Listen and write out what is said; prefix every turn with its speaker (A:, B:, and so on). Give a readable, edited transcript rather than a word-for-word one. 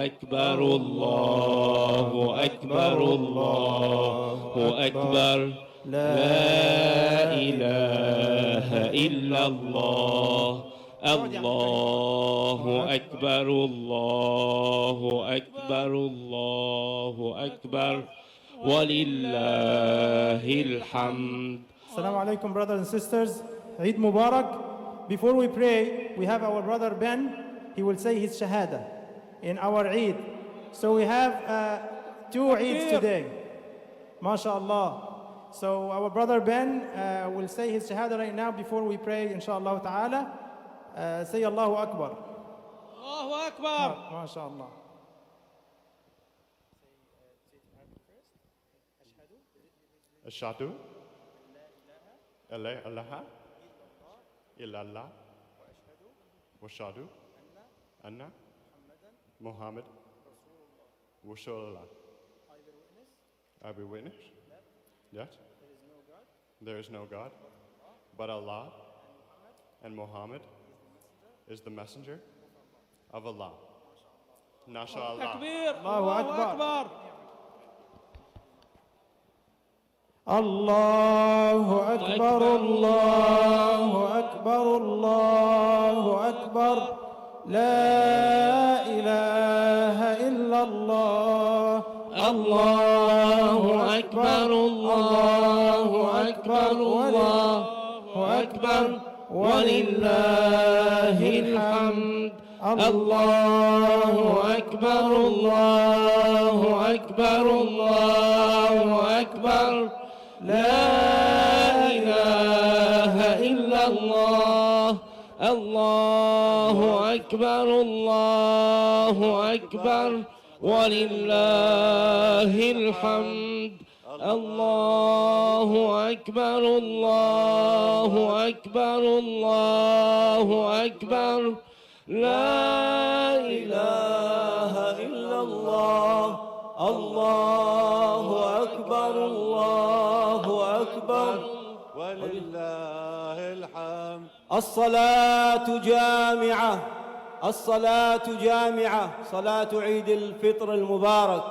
A: أكبر الله أكبر الله أكبر لا إله إلا الله الله أكبر الله أكبر الله أكبر ولله الحمد.
B: Assalamu alaikum, brothers and sisters. Eid Mubarak. Before we pray, we have our brother Ben. He will say his Shahada in our Eid. So we have 2 Eids today. MashaAllah. So our brother Ben will say his Shahada right now before we pray, inshallah ta'ala. Say Allahu Akbar.
A: Allahu Akbar.
B: MashaAllah.
C: Ashhadu an la ilaha illallah wa ashhadu anna Muhammad Rasulullah. I bear witness that there is no God but Allah, and Muhammad is the messenger of Allah. MashaAllah.
B: Allahu Akbar. Allahu Akbar, Allahu Akbar, Allahu Akbar. La ilaha illallah.
A: Allahu Akbar, Allahu Akbar, Allahu Akbar, walillahil hamd. Allahu Akbar, Allahu Akbar, Allahu Akbar. لا إله إلا الله. الله أكبر الله أكبر ولله الحمد. الله أكبر الله أكبر الله أكبر. لا إله إلا الله. الله أكبر الله أكبر
D: ولله الحمد.
E: الصلاة جامعة، الصلاة جامعة، صلاة عيد الفطر المبارك.